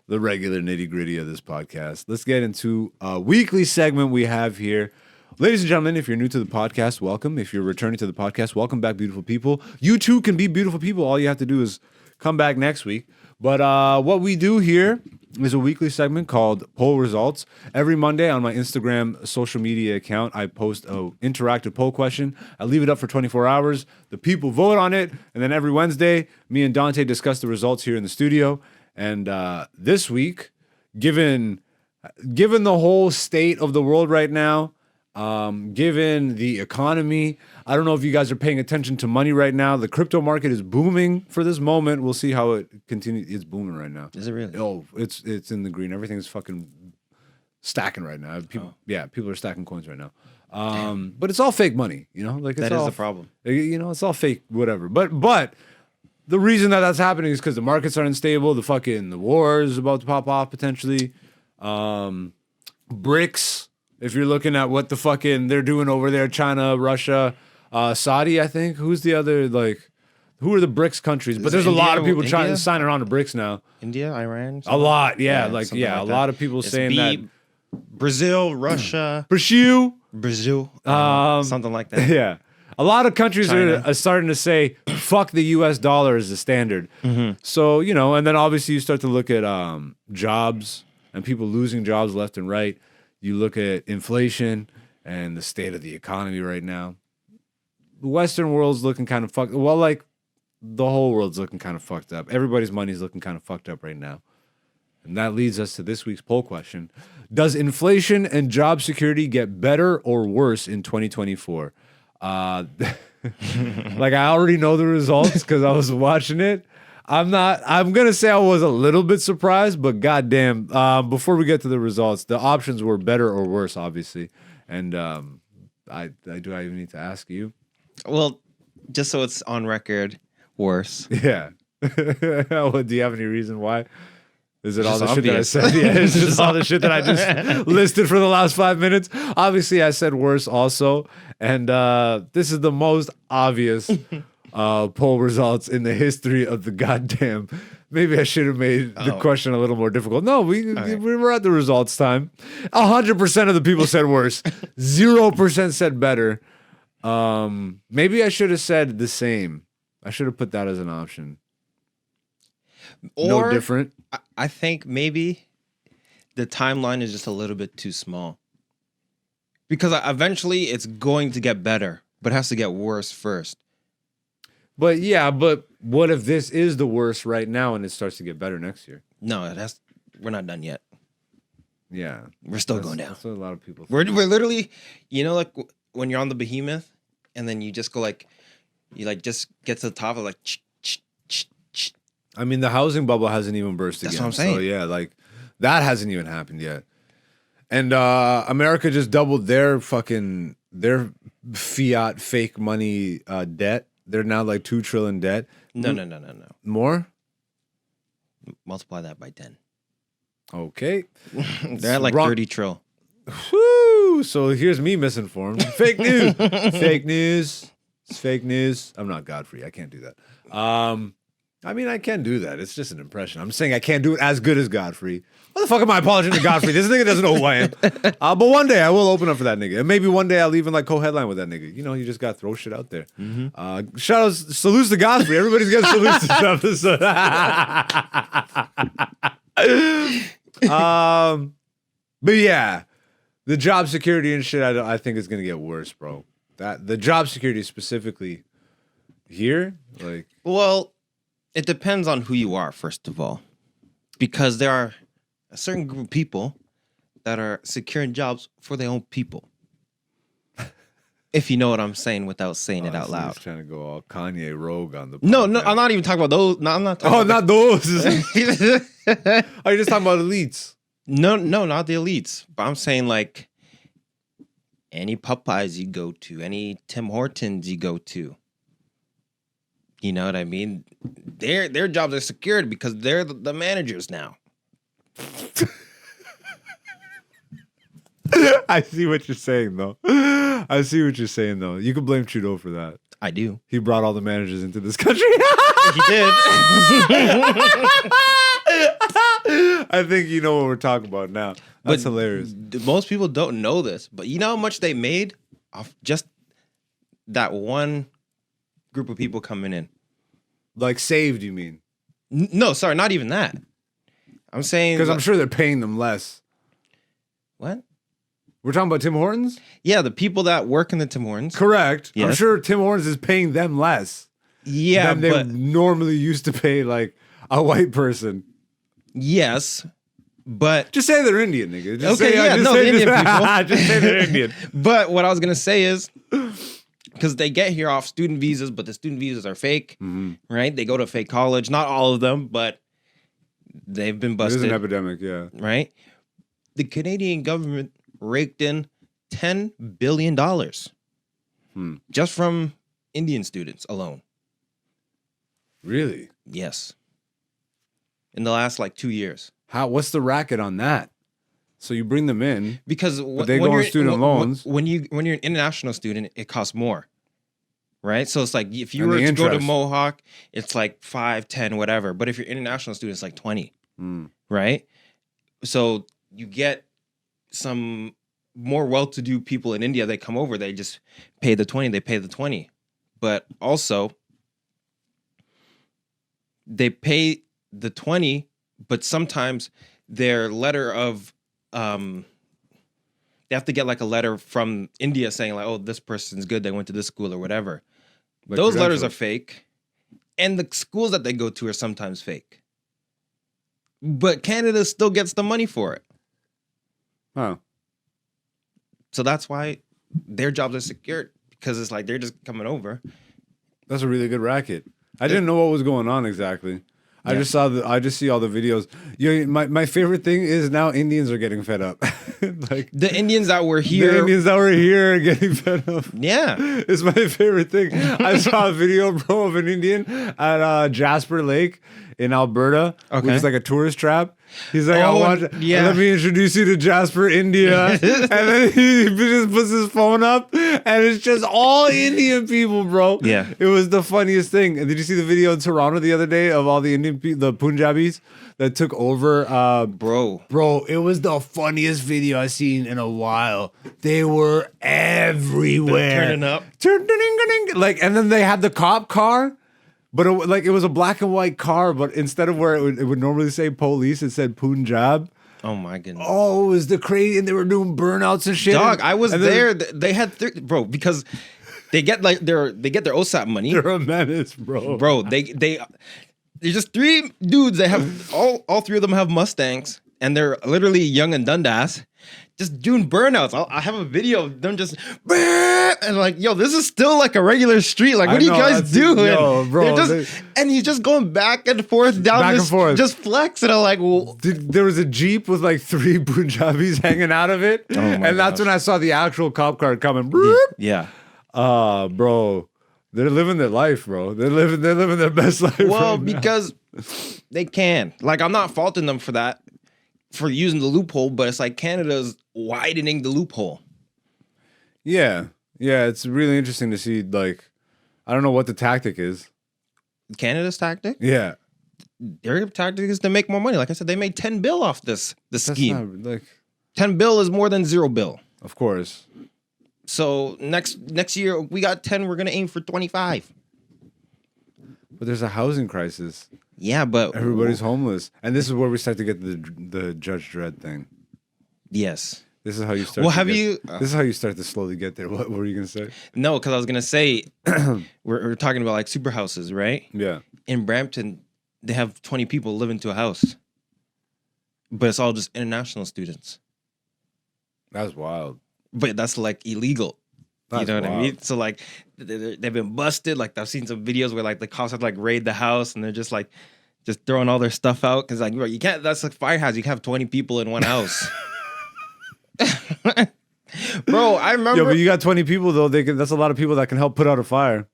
regular nitty gritty of this podcast. Let's get into a weekly segment we have here. Ladies and gentlemen, if you're new to the podcast, welcome. If you're returning to the podcast, welcome back, beautiful people. You too can be beautiful people. All you have to do is come back next week. But what we do here is a weekly segment called Poll Results. Every Monday on my Instagram social media account, I post an interactive poll question. I leave it up for 24 hours. The people vote on it. And then every Wednesday, me and Dante discuss the results here in the studio. And this week, given the whole state of the world right now, given the economy, I don't know if you guys are paying attention to money right now. The crypto market is booming for this moment. We'll see how it continues. It's booming right now. Is it really? Oh, it's in the green. Everything's fucking stacking right now. People are stacking coins right now. But it's all fake money, Like it's That is all, the problem. It's all fake, whatever. But the reason that that's happening is because the markets are unstable. The war is about to pop off potentially. BRICS. If you're looking at what the fucking they're doing over there, China, Russia, Saudi, I think. Who's the other, who are the BRICS countries? But there's a lot of people trying to sign on to BRICS now. India, Iran? A lot, yeah. A a lot of people saying that. Brazil, Russia. Brazil. Something like that. Yeah. A lot of countries are starting to say, fuck the US dollar as the standard. Mm-hmm. So, and then obviously you start to look at jobs and people losing jobs left and right. You look at inflation and the state of the economy right now. The Western world's looking kind of fucked. Well, like the whole world's looking kind of fucked up. Everybody's money's looking kind of fucked up right now. And that leads us to this week's poll question. Does inflation and job security get better or worse in 2024? Like I already know the results because I was watching it. I'm going to say I was a little bit surprised, but goddamn, before we get to the results, the options were better or worse, obviously. And do I even need to ask you? Well, just so it's on record, worse. Yeah. Do you have any reason why? Is it It's all the just shit that I obvious. said? Yeah, it's just all the shit that I just listed for the last 5 minutes. Obviously, I said worse also. And this is the most obvious poll results in the history of the goddamn. Maybe I should have made the question a little more difficult. No, we were at the results time. 100% of the people said worse. 0% said better. Maybe I should have said the same. I should have put that as an option. Or no different. I think maybe the timeline is just a little bit too small. Because eventually it's going to get better, but it has to get worse first. But what if this is the worst right now and it starts to get better next year? No, we're not done yet. Yeah. We're still going down. That's what a lot of people think. We're literally, like when you're on the behemoth and then you just go you just get to the top of I mean, the housing bubble hasn't even burst again. That's what I'm saying. So yeah, that hasn't even happened yet. And America just doubled their fiat fake money debt. They're now like 2 trillion debt. No. More? Multiply that by 10. Okay. They're at like 30 trill. Woo! So here's me misinformed. Fake news. Fake news. It's fake news. I'm not Godfrey. I can't do that. I mean, I can do that. It's just an impression. I'm saying I can't do it as good as Godfrey. What the fuck am I apologizing to Godfrey? This nigga doesn't know who I am. But one day I will open up for that nigga. And maybe one day I'll even co-headline with that nigga. You just got to throw shit out there. Mm-hmm. Shout out, salutes to Godfrey. Everybody's getting salutes to stuff. But yeah, the job security and shit, I think is going to get worse, bro. The job security specifically here, Well, it depends on who you are, first of all. Because there are a certain group of people that are securing jobs for their own people. If you know what I'm saying without saying it out loud. He's trying to go all Kanye rogue on the podcast. No, I'm not even talking about those. No, I'm not talking not those. Are you just talking about elites? No, not the elites. But I'm saying any Popeyes you go to, any Tim Hortons you go to. You know what I mean? Their jobs are secured because they're the managers now. I see what you're saying, though. You can blame Trudeau for that. I do. He brought all the managers into this country. He did. I think you know what we're talking about now. That's hilarious. Most people don't know this, but you know how much they made off just that one group of people coming in? Saved, you mean? No, sorry, not even that. I'm saying... Because I'm sure they're paying them less. What? We're talking about Tim Hortons? Yeah, the people that work in the Tim Hortons. Correct. Yes. I'm sure Tim Hortons is paying them less. Yeah, than they normally used to pay a white person. Yes, but... Just say they're Indian, nigga. Indian people. Just say they're Indian. But what I was going to say is... Because they get here off student visas, but the student visas are fake, right? They go to fake college. Not all of them, but they've been busted. It is an epidemic, yeah. Right? The Canadian government raked in $10 billion just from Indian students alone. Really? Yes. In the last 2 years. What's the racket on that? So you bring them in because they go on student loans. When you're an international student, it costs more, right? So it's if you were to go to Mohawk, it's 5, 10, whatever. But if you're international student, it's 20, right? So you get some more well-to-do people in India. They come over, they just pay the 20. They pay the 20, but also they pay the 20. But sometimes their letter of they have to get a letter from India saying oh, this person's good. They went to this school or whatever. Those letters are fake. And the schools that they go to are sometimes fake. But Canada still gets the money for it. Huh. So that's why their jobs are secured because it's they're just coming over. That's a really good racket. I didn't know what was going on exactly. Yeah. I just see all the videos. My favorite thing is now Indians are getting fed up. like the Indians that were here. The Indians that were here are getting fed up. Yeah. It's my favorite thing. I saw a video, bro, of an Indian at Jasper Lake in Alberta, which is like a tourist trap. He's like, let me introduce you to Jasper, India. And then he just puts his phone up and it's just all Indian people, bro. Yeah. It was the funniest thing. And did you see the video in Toronto the other day of all the Indian people, the Punjabis that took over? Bro, it was the funniest video I've seen in a while. They were everywhere. turning up. Like, and then they had the cop car. But it was a black and white car, but instead of where it would normally say police, it said Punjab. Oh my goodness. Oh, it was the crazy, and they were doing burnouts and shit. Dog, I was there. They had bro, because they get like their OSAP money. They're a menace, bro. Bro, they're just three dudes. They have all three of them have Mustangs, and they're literally young and Dundas, just doing burnouts. I have a video of them just and like, yo, this is still like a regular street. Like, what are you guys doing? Yo, bro, and he's just going back and forth down this, just flexing. I'm like, well, there was a Jeep with like 3 Punjabis hanging out of it, and that's when I saw the actual cop car coming. Yeah. Bro, they're living their life, bro. They're living their best life. Well, right because they can. Like, I'm not faulting them for that, for using the loophole, but it's like Canada's widening the loophole. Yeah, it's really interesting to see. Like, I don't know what the tactic is. Canada's tactic? Yeah, their tactic is to make more money. Like I said, they made 10 bill off this scheme. Not, 10 bill is more than 0 bill. Of course. So next year we got 10. We're gonna aim for 25. But there's a housing crisis. Yeah, but everybody's homeless, and this is where we start to get the Judge Dredd thing. Yes. This is how you start. This is how you start to slowly get there. What were you gonna say? No, because I was gonna say we're talking about like super houses, right? Yeah. In Brampton, they have 20 people live into a house, but it's all just international students. That's wild. But that's like illegal. That's you know what wild. I mean? So like they've been busted. Like I've seen some videos where like the cops have like raid the house and they're just like just throwing all their stuff out because like you can't. That's like firehouse. You can have 20 people in one house. Bro, I remember. Yo, but you got 20 people though. That's a lot of people that can help put out a fire.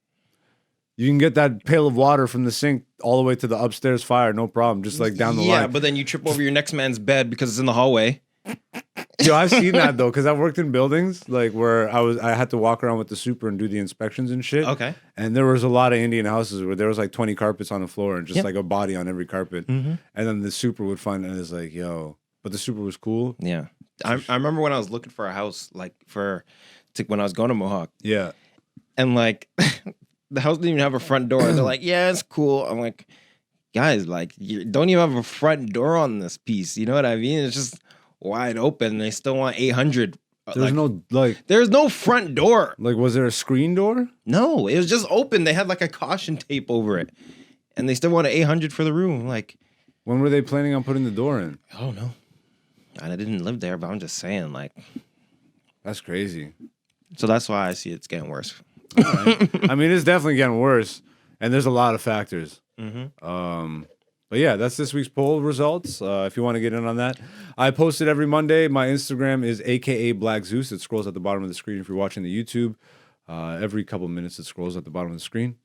You can get that pail of water from the sink all the way to the upstairs fire, no problem. Just like down the line. Yeah, but then you trip over your next man's bed because it's in the hallway. Yo, I've seen that though, because I've worked in buildings like where I had to walk around with the super and do the inspections and shit. Okay. And there was a lot of Indian houses where there was like 20 carpets on the floor and just like a body on every carpet. Mm-hmm. And then the super would find it and it's like, yo, but the super was cool. Yeah. I remember when I was looking for a house, like when I was going to Mohawk. Yeah. And like the house didn't even have a front door. They're like, yeah, it's cool. I'm like, guys, like you don't even have a front door on this piece. You know what I mean? It's just wide open. They still want 800. There's no front door. Like, was there a screen door? No, it was just open. They had like a caution tape over it, and they still wanted 800 for the room. Like, when were they planning on putting the door in? I don't know. I didn't live there, but I'm just saying, like, that's crazy. So that's why I see it's getting worse. Right. I mean, it's definitely getting worse, and there's a lot of factors. Mm-hmm. But yeah, that's this week's poll results. If you want to get in on that, I post it every Monday. My Instagram is AKA Black Zeus. It scrolls at the bottom of the screen if you're watching the YouTube. Every couple minutes, it scrolls at the bottom of the screen.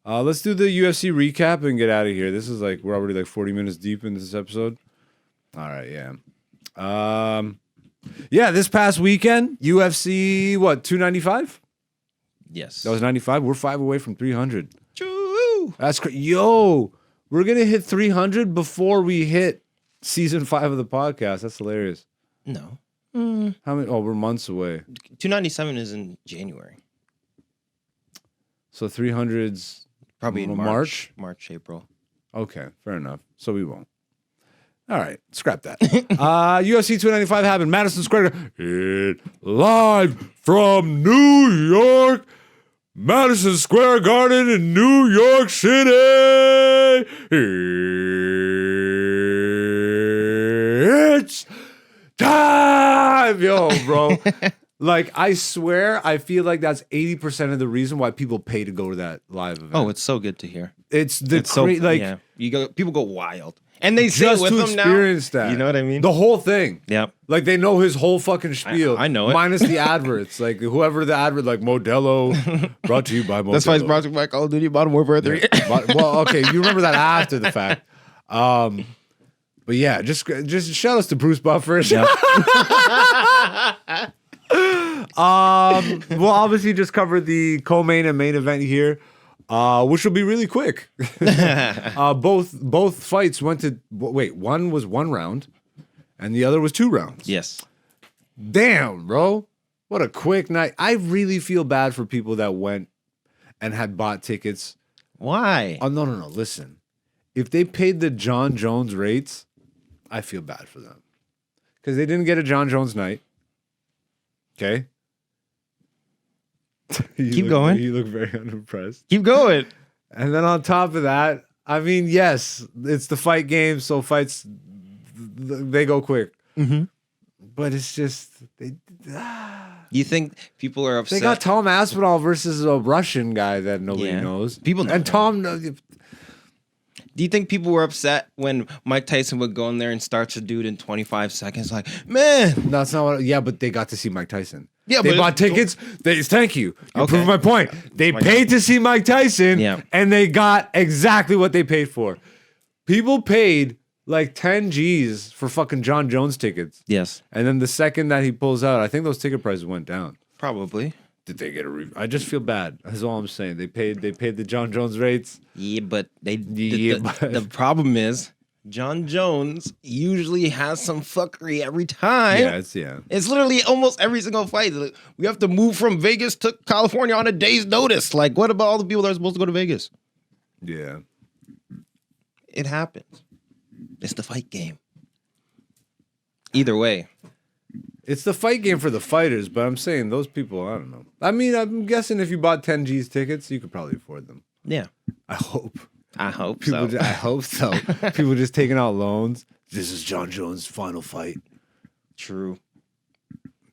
Let's do the UFC recap and get out of here. This is like, we're already like 40 minutes deep in this episode. All right, yeah. Yeah, this past weekend, UFC, 295? Yes. That was 95. We're 5 away from 300. Choo! That's crazy. Yo, we're going to hit 300 before we hit season 5 of the podcast. That's hilarious. No. How many? Oh, we're months away. 297 is in January. So 300's probably in March, April. Okay, fair enough. So we won't. All right, scrap that. UFC 295 happened. Madison Square Garden. Live from New York. Madison Square Garden in New York City. It's time. Yo, bro. Like, I swear, I feel like that's 80% of the reason why people pay to go to that live event. Oh, it's so good to hear. People go wild. And they say it just with to him now. experience that. You know what I mean? The whole thing. Yep. Like they know his whole fucking spiel. I know it. Minus the adverts. Like whoever the advert, like Modelo, brought to you by Modelo. That's why it's brought to you by Call of Duty Modern Warfare 3. Yeah. Well, okay, you remember that after the fact. But yeah, just shout outs to Bruce Buffer. Yep. We'll obviously just cover the co-main and main event here, which will be really quick. Both fights went to one was 1 round, and the other was 2 rounds. Yes. Damn, bro, what a quick night! I really feel bad for people that went and had bought tickets. Why? Oh no, listen, if they paid the John Jones rates, I feel bad for them because they didn't get a John Jones night. Okay. Keep going. You look very unimpressed. Keep going. And then on top of that, I mean, yes, it's the fight game, so fights they go quick. Mm-hmm. But it's just You think people are upset? they got Tom Aspinall versus a Russian guy that nobody knows. People know and him. Tom. Do you think people were upset when Mike Tyson would go in there and start a dude in 25 seconds? Like, man. That's not what. Yeah, but they got to see Mike Tyson. Yeah, they but bought tickets. Thank you. You Okay. proved my point. They paid to see Mike Tyson, Yeah. and they got exactly what they paid for. People paid like 10 G's for fucking John Jones tickets, Yes. and then the second that he pulls out, I think those ticket prices went down. Probably. Did they get a? I just feel bad. That's all I'm saying. They paid the John Jones rates. Yeah, but Yeah, but- the problem is John Jones usually has some fuckery every time. Yeah. It's literally almost every single fight. Like, we have to move from Vegas to California on a day's notice. Like, what about all the people that are supposed to go to Vegas? Yeah. It happens. It's the fight game. Either way. It's the fight game for the fighters, but I'm saying those people, I don't know. I mean, I'm guessing if you bought 10 G's tickets, you could probably afford them. Yeah. I hope. I hope People, so. I hope so. People just taking out loans. This is John Jones' final fight. True.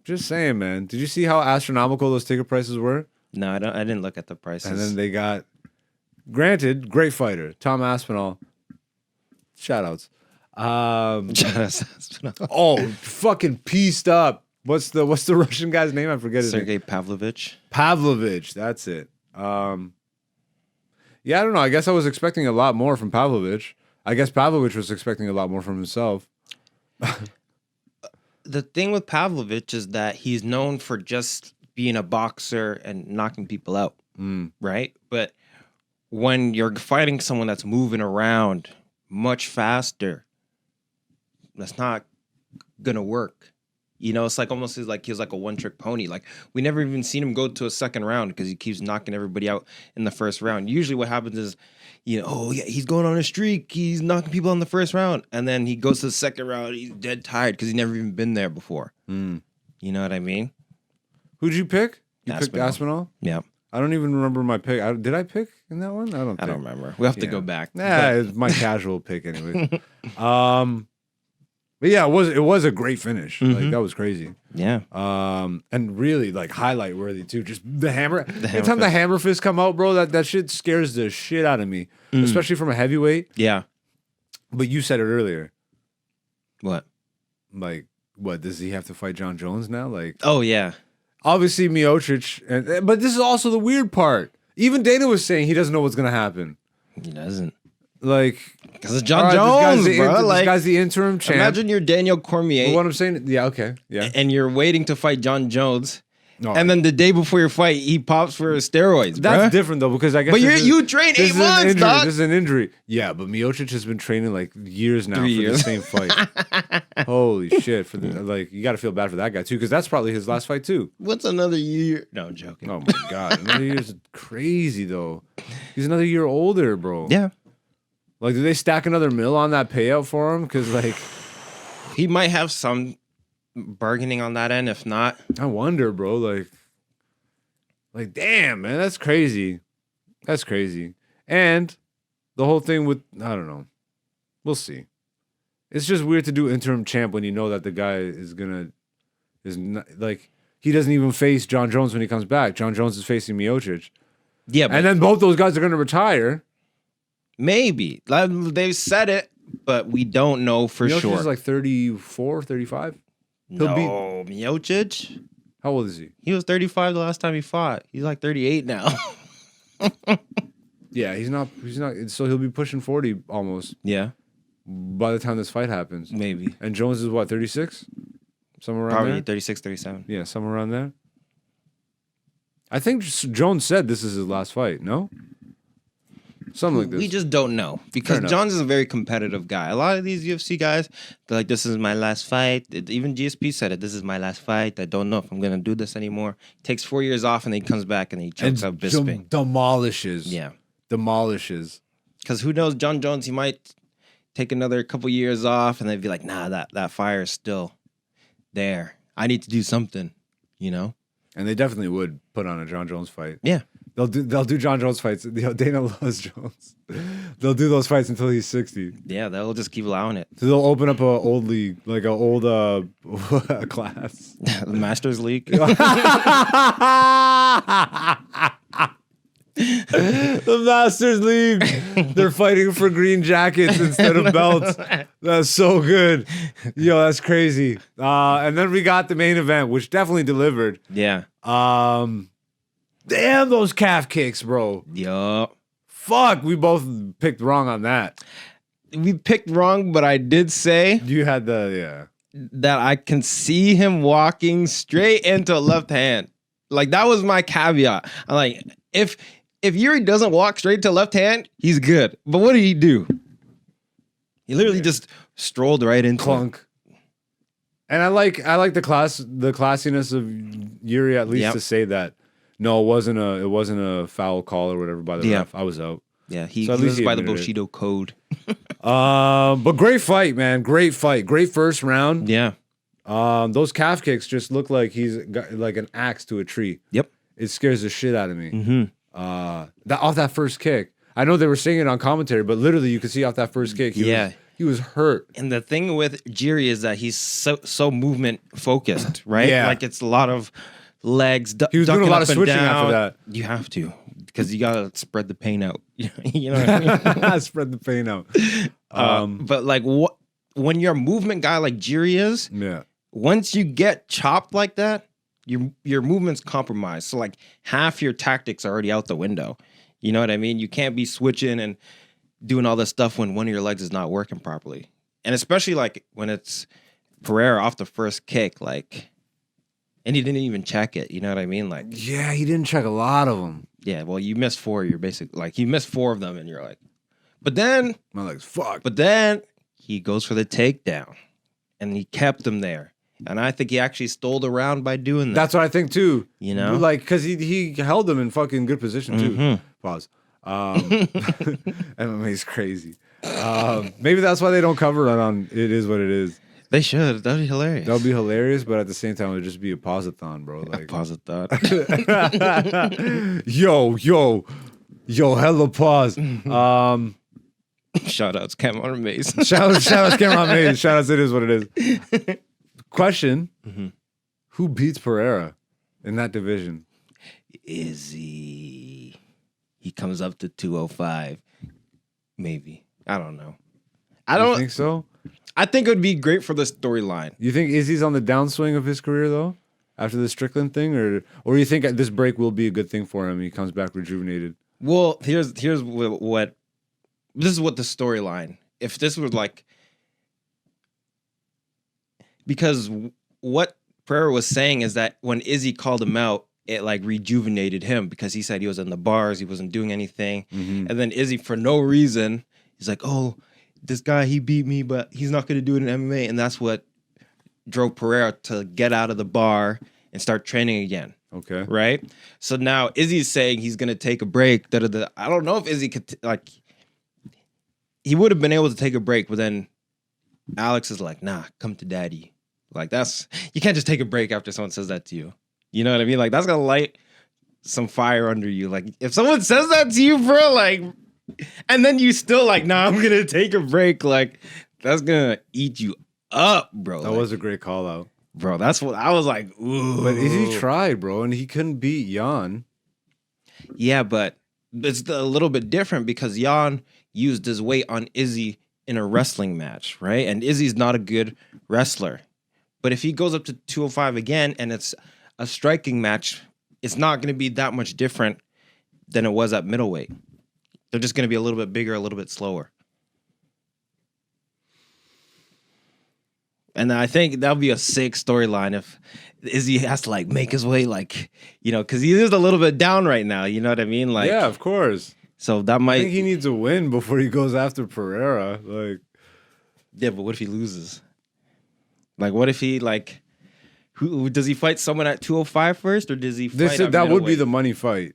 Just saying, man. Did you see how astronomical those ticket prices were? No, I didn't look at the prices. And then they got, granted, great fighter, Tom Aspinall. Shout outs. Oh, fucking pieced up. What's the Russian guy's name? I forget his name. Sergey Pavlovich. Pavlovich, that's it. Yeah, I don't know. I guess I was expecting a lot more from Pavlovich. I guess Pavlovich was expecting a lot more from himself. The thing with Pavlovich is that he's known for just being a boxer and knocking people out, right? But when you're fighting someone that's moving around much faster, that's not gonna work. You know, it's like almost like he was like a one-trick pony. Like, we never even seen him go to a second round because he keeps knocking everybody out in the first round. Usually what happens is, you know, oh, yeah, he's going on a streak. He's knocking people in the first round. And then he goes to the second round. He's dead tired because he's never even been there before. You know what I mean? Who'd you pick? You picked Aspinall. Aspinall? Yeah. I don't even remember my pick. Did I pick in that one? I don't remember. We'll have to go back. Nah, it's my casual pick anyway. But yeah, it was a great finish. Like, that was crazy. Yeah. And really like highlight worthy too. Just the hammer. Anytime fist. the hammer fist come out, bro, that shit scares the shit out of me, especially from a heavyweight. Yeah. But you said it earlier. What? Like, what does he have to fight John Jones now? Like, Oh, yeah. obviously Miocic, but this is also the weird part. Even Dana was saying he doesn't know what's gonna happen. He doesn't. Like, Because it's John all right, Jones, bro. this Like, guy's the interim champ. imagine you're Daniel But Cormier what I'm saying, yeah, okay, yeah. and you're waiting to fight John Jones. No, And then the day before your fight, he pops for steroids, that's bruh. different though, because I guess. But this you train this 8 is an months, injury. dog. This is an injury. Yeah, but Miocic has been training like years now 3 for years. the same fight. Holy shit! Like, you got to feel bad for that guy too, because that's probably his last fight too. What's another year? No, I'm joking. Oh my god, another year's crazy though. He's another year older, bro. Yeah. Like, do they stack another mil on that payout for him? Because like, He might have some bargaining on that end. If not, I wonder, bro. Like, damn, man, that's crazy. That's crazy. And the whole thing with, I don't know. We'll see. It's just weird to do interim champ when you know that the guy is not, like, he doesn't even face John Jones when he comes back. John Jones is facing Miocic. yeah, but And then both those guys are going to retire. maybe. Like, they've said it, but we don't know for Miocic sure. is like 34, 35. No, Miocic. How old is he? He was 35 the last time he fought. He's like 38 now. Yeah, he's not. So he'll be pushing 40 almost Yeah, by the time this fight happens. maybe. And Jones is what, 36? Somewhere around Probably there. 36, 37. Yeah, somewhere around there. I think Jones said this is his last fight. No. Something like this. We just don't know because enough. Jones is a very competitive guy. A lot of these UFC guys, they're like, this is my last fight. Even GSP said it. This is my last fight. I don't know if I'm going to do this anymore. Takes 4 years off and then he comes back and he chokes out Bisping. Demolishes. Yeah. Demolishes. Because who knows, John Jones, he might take another couple years off and then be like, nah, that fire is still there. I need to do something, you know? And they definitely would put on a John Jones fight. Yeah. They'll do John Jones fights. Dana loves Jones. They'll do those fights until he's 60. Yeah, they'll just keep allowing it. So they'll open up a old league, like an old class. The Masters League. The Masters League. They're fighting for green jackets instead of belts. That's so good. Yo, that's crazy. And then we got the main event, which definitely delivered. Yeah. Damn those calf kicks, bro. Yup. Fuck, we both picked wrong on that. We picked wrong, but I did say You had that I can see him walking straight into a left hand. Like, that was my caveat. I'm like, if Yuri doesn't walk straight to left hand, he's good. But what did he do? He literally just strolled right into clunk. And I like the classiness of Yuri at least Yep. to say that. No, it wasn't a foul call or whatever by the ref. I was out. Yeah, he So at least lives he by the admitted it. Bushido code. But great fight, man. Great fight. Great first round. Yeah. Those calf kicks just look like he's got like an axe to a tree. Yep. It scares the shit out of me. Mm-hmm. Off that first kick. I know they were saying it on commentary, but literally you could see off that first kick. He was hurt. And the thing with Jiri is that he's so movement focused, right? Yeah. Like, it's a lot of legs. He was doing a ducking lot up of and switching down. after that. You have to, because you gotta spread the pain out. You know what I mean? Spread the pain out. But like, when you're a movement guy like Jiri is, Yeah. once you get chopped like that, your movement's compromised. So like half your tactics are already out the window. You know what I mean? You can't be switching and doing all this stuff when one of your legs is not working properly. And especially like when it's Pereira off the first kick, like, and he didn't even check it. You know what I mean? Like, Yeah, he didn't check a lot of them. yeah, well, you missed 4. You're basically like, you missed 4 of them and you're like, but then he goes for the takedown and he kept him there. And I think he actually stole the round by doing that. That's what I think too. You know? Like, because he held him in fucking good position too. Mm-hmm. Pause. MMA's crazy. Maybe that's why they don't cover it on It Is What It Is. They should. That'd be hilarious. That would be hilarious, but at the same time, it would just be a pause-a-thon, bro. Like, Pause it thought. yo, hella pause. Shout outs, Cameron Mace. Shout out Cameron Mays. Shout out to It Is What It Is. Question: Who beats Pereira in that division? Izzy. He comes up to 205. Maybe. I don't know. You think so? I think it would be great for the storyline. You think Izzy's on the downswing of his career though, after the Strickland thing, or you think this break will be a good thing for him? He comes back rejuvenated. Well, here's what this is what the storyline. If this was like, because what Pereira was saying is that when Izzy called him out, it like rejuvenated him because he said he was in the bars, he wasn't doing anything, and then Izzy for no reason, he's like, oh, this guy, he beat me, but he's not going to do it in MMA. And that's what drove Pereira to get out of the bar and start training again. Okay. Right? So now Izzy's saying he's going to take a break. I don't know if Izzy could, he would have been able to take a break, but then Alex is like, nah, come to daddy. Like, you can't just take a break after someone says that to you. You know what I mean? Like, that's going to light some fire under you. Like, if someone says that to you, bro, like, and then you still like, nah, I'm gonna take a break. Like, that's gonna eat you up, bro. That was a great call out, bro. That's what I was like. Ooh. But Izzy tried, bro, and he couldn't beat Jan. Yeah, but it's a little bit different because Jan used his weight on Izzy in a wrestling match, right? And Izzy's not a good wrestler. But if he goes up to 205 again and it's a striking match, it's not going to be that much different than it was at middleweight. They're just going to be a little bit bigger, a little bit slower. And I think that'll be a sick storyline if Izzy has to like make his way, like, you know, because he is a little bit down right now. You know what I mean? Like, yeah, of course. So that might. I think he needs a win before he goes after Pereira. Like, yeah, but what if he loses? Like, what if he like? Who does he fight? Someone at 205 first, or does he fight? That would be the money fight.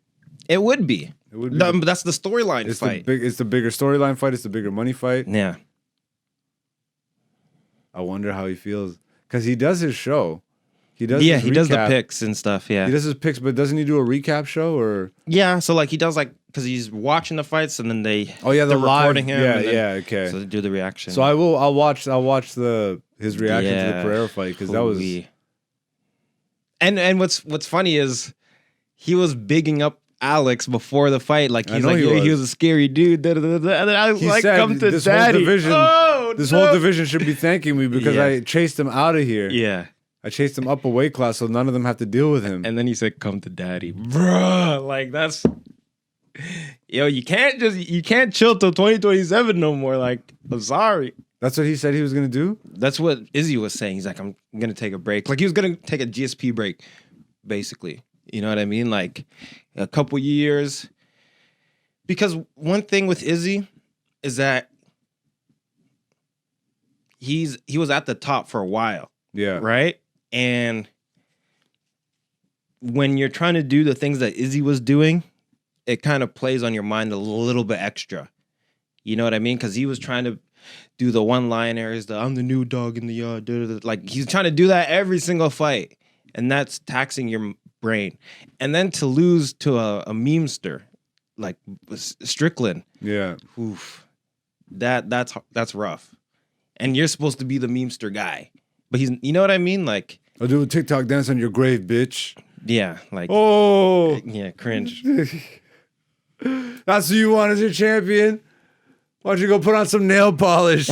It would be. It would be. That's the storyline fight. It's the bigger storyline fight. It's the bigger money fight. Yeah. I wonder how he feels because he does his show. He does the picks and stuff. Yeah, he does his picks, but doesn't he do a recap show or? Yeah, so like he does like because he's watching the fights and then they're the recording him. Okay. So they do the reaction. So I'll watch his reaction to the Pereira fight because that was. And what's funny is he was bigging up Alex before the fight, like he's like he was a scary dude. And then I was like, "Come to daddy." This whole division should be thanking me because I chased him out of here. Yeah. I chased him up a weight class so none of them have to deal with him. And then he said, "Come to daddy." Bruh, like that's you can't chill till 2027 no more. Like, I'm sorry. That's what he said he was gonna do? That's what Izzy was saying. He's like, I'm gonna take a break. Like he was gonna take a GSP break, basically. You know what I mean? Like a couple years. Because one thing with Izzy is that he was at the top for a while. Yeah. Right? And when you're trying to do the things that Izzy was doing, it kind of plays on your mind a little bit extra. You know what I mean? Because he was trying to do the one-liners, I'm the new dog in the yard. Like, he's trying to do that every single fight. And that's taxing your brain. And then to lose to a memester, like Strickland. Yeah. Oof. That's rough. And you're supposed to be the memester guy. But he's, you know what I mean? Like, I'll do a TikTok dance on your grave, bitch. Yeah, like, oh, yeah, cringe. That's who you want as your champion? Why don't you go put on some nail polish?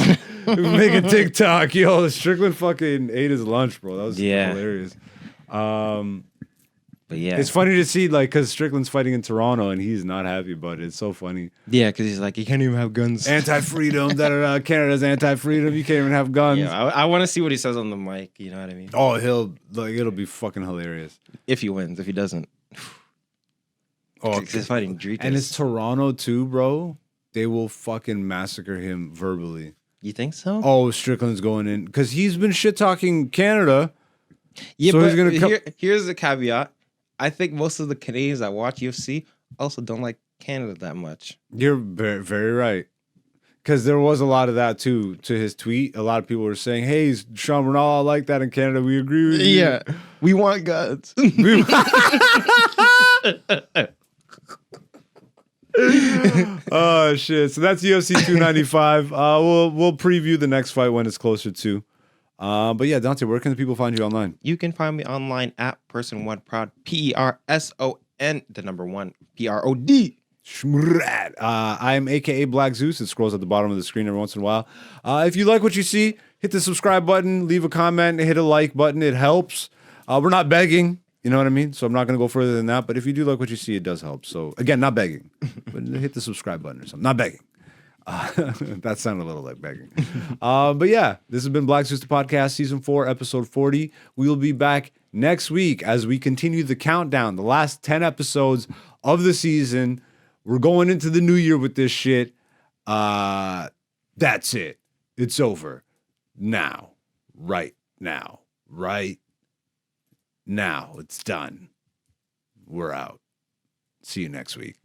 Make a TikTok. Yo, Strickland fucking ate his lunch, bro. That was hilarious. But yeah, it's funny to see, like, because Strickland's fighting in Toronto and he's not happy about it. It's so funny. Yeah, because he's like, you can't even have guns. Anti-freedom. Canada's anti-freedom. You can't even have guns. Yeah, I want to see what he says on the mic. You know what I mean? Oh, it'll be fucking hilarious. If he wins. If he doesn't. Oh, he's fighting Drekas. And it's Toronto too, bro. They will fucking massacre him verbally. You think so? Oh, Strickland's going in. Because he's been shit-talking Canada. Yeah, so but he's gonna here's the caveat. I think most of the Canadians that watch UFC also don't like Canada that much. You're very, very right. Because there was a lot of that, too, to his tweet. A lot of people were saying, hey, Sean, we're not all like that in Canada. We agree with you. Yeah. We want guns. Oh, shit. So that's UFC 295. We'll preview the next fight when it's closer to. But yeah, Dante, where can the people find you online? You can find me online at Person1Prod, PERSON, the number 1, PROD. I'm AKA Black Zeus. It scrolls at the bottom of the screen every once in a while. If you like what you see, hit the subscribe button, leave a comment, hit a like button. It helps. We're not begging, you know what I mean? So I'm not going to go further than that. But if you do like what you see, it does help. So again, not begging, but hit the subscribe button or something. Not begging. That sounded a little like begging. But yeah, this has been Black Zeus the Podcast, Season 4, Episode 40. We will be back next week as we continue the countdown, the last 10 episodes of the season. We're going into the new year with this shit. That's it. It's over. Now. Right now. Right now. It's done. We're out. See you next week.